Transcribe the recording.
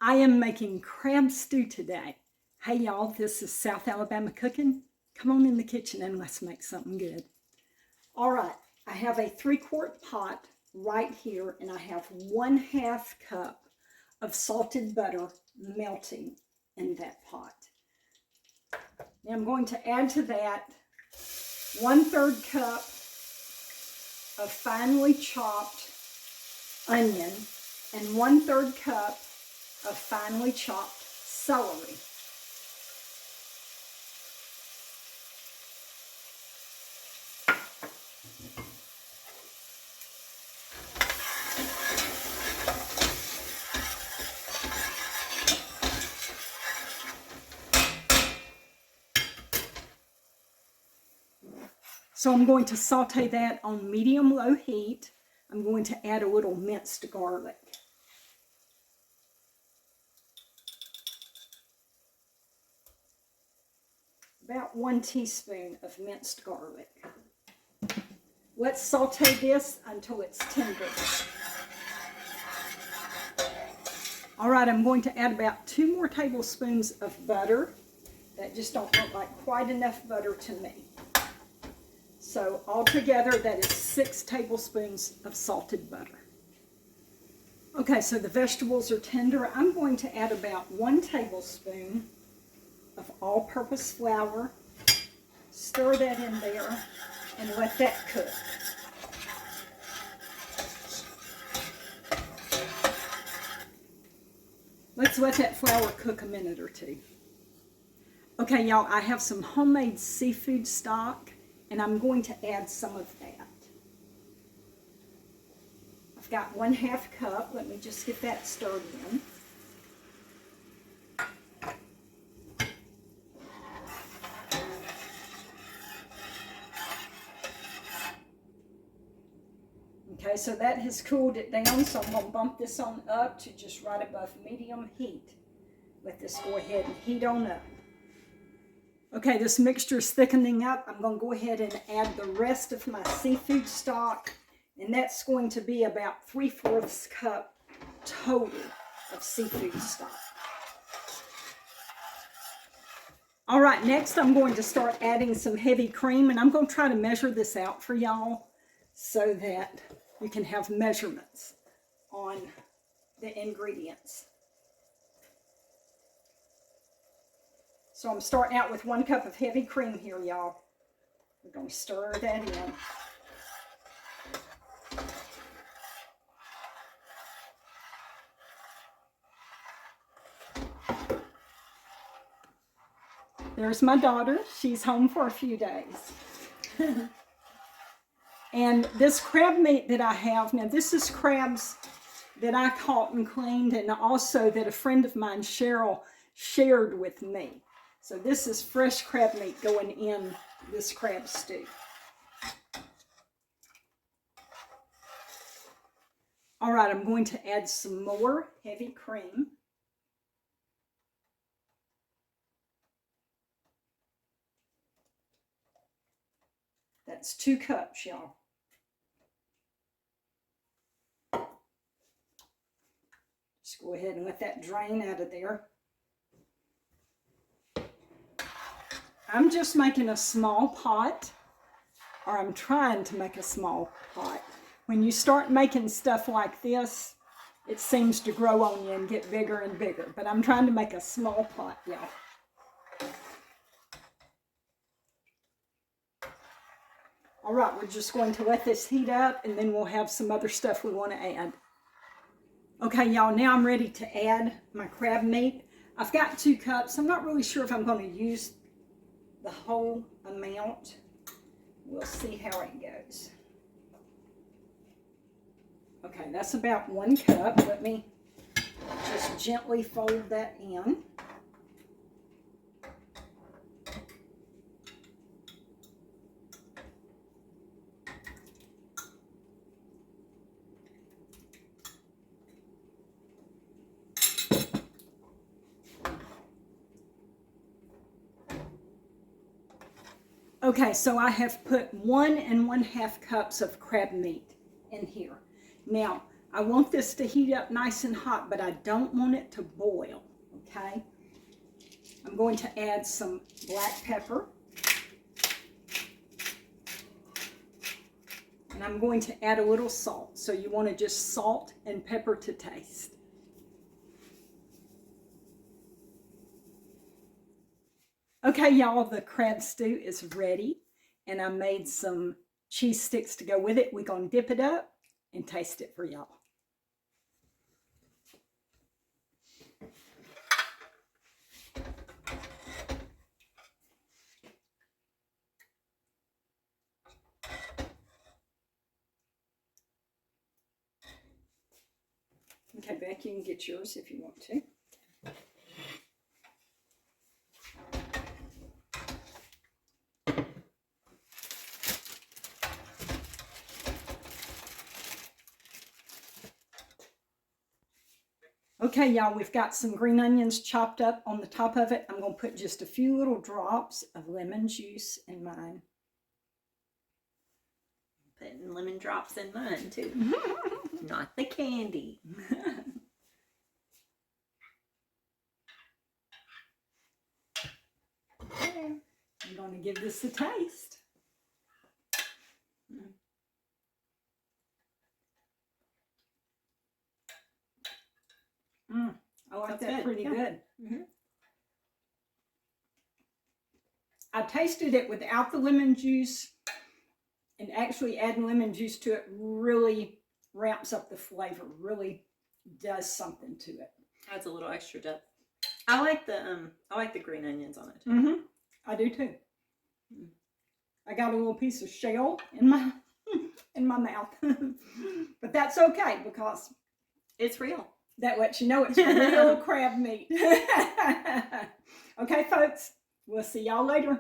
I am making crab stew today. Hey y'all, this is South Alabama Cooking. Come on in the kitchen and let's make something good. All right, I have a 3-quart pot right here and I have 1/2 cup of salted butter melting in that pot. Now I'm going to add to that 1/3 cup of finely chopped onion and 1/3 cup of finely chopped celery. So I'm going to saute that on medium-low heat. I'm going to add a little minced garlic. About 1 teaspoon of minced garlic. Let's saute this until it's tender. All right, I'm going to add about 2 more tablespoons of butter. That just don't look like quite enough butter to me. So altogether, that is 6 tablespoons of salted butter. Okay, so the vegetables are tender. I'm going to add about 1 tablespoon of all-purpose flour. Stir that in there and let that cook. Let's let that flour cook a minute or 2. Okay, y'all, I have some homemade seafood stock, and I'm going to add some of that. I've got 1/2 cup. Let me just get that stirred in. Okay, so that has cooled it down, so I'm going to bump this on up to just right above medium heat. Let this go ahead and heat on up. Okay, this mixture is thickening up. I'm going to go ahead and add the rest of my seafood stock, and that's going to be about 3/4 cup total of seafood stock. All right, next I'm going to start adding some heavy cream, and I'm going to try to measure this out for y'all so that you can have measurements on the ingredients. So I'm starting out with 1 cup of heavy cream here, y'all. We're going to stir that in. There's my daughter. She's home for a few days. And this crab meat that I have, now this is crabs that I caught and cleaned, and also that a friend of mine, Cheryl, shared with me. So this is fresh crab meat going in this crab stew. All right, I'm going to add some more heavy cream. That's 2 cups, y'all. Just go ahead and let that drain out of there. I'm just making a small pot, or I'm trying to make a small pot. When you start making stuff like this, it seems to grow on you and get bigger and bigger. But I'm trying to make a small pot, y'all. All right, we're just going to let this heat up, and then we'll have some other stuff we want to add. Okay, y'all, now I'm ready to add my crab meat. I've got 2 cups. I'm not really sure if I'm going to use the whole amount. We'll see how it goes. Okay, that's about 1 cup. Let me just gently fold that in. Okay, so I have put 1 1/2 cups of crab meat in here. Now, I want this to heat up nice and hot, but I don't want it to boil, okay? I'm going to add some black pepper. And I'm going to add a little salt. So you want to just salt and pepper to taste. Okay, y'all, the crab stew is ready. And I made some cheese sticks to go with it. We're going to dip it up and taste it for y'all. Okay, Becky, you can get yours if you want to. Okay, y'all, we've got some green onions chopped up on the top of it. I'm going to put just a few little drops of lemon juice in mine. Putting lemon drops in mine, too. Not the candy. Okay, I'm going to give this a taste. I like that pretty good. Mm-hmm. I tasted it without the lemon juice, and actually adding lemon juice to it really ramps up the flavor, really does something to it. Adds a little extra depth. I like the green onions on it too. I do too. I got a little piece of shell in my mouth, but that's okay because it's real. That lets you know it's real crab meat. Okay, folks, we'll see y'all later.